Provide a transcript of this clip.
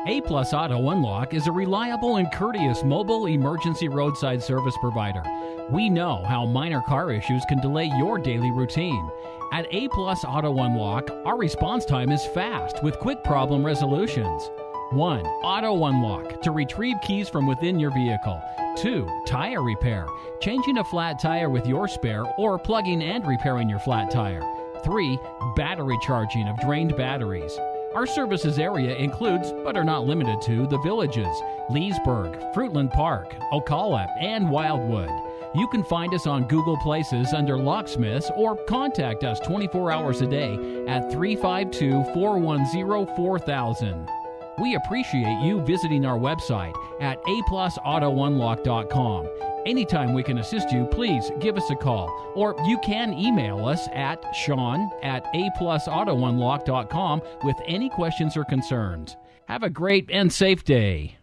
A Plus Auto Unlock is a reliable and courteous mobile emergency roadside service provider. We know how minor car issues can delay your daily routine. At A Plus Auto Unlock, our response time is fast with quick problem resolutions. 1. Auto Unlock, to retrieve keys from within your vehicle. 2. Tire repair, changing a flat tire with your spare or plugging and repairing your flat tire. 3. Battery charging of drained batteries. Our services area includes, but are not limited to, the Villages, Leesburg, Fruitland Park, Ocala, and Wildwood. You can find us on Google Places under Locksmiths or contact us 24 hours a day at 352-410-4000. We appreciate you visiting our website at aplusautounlock.com. Anytime we can assist you, please give us a call, or you can email us at sean@aplusautounlock.com with any questions or concerns. Have a great and safe day.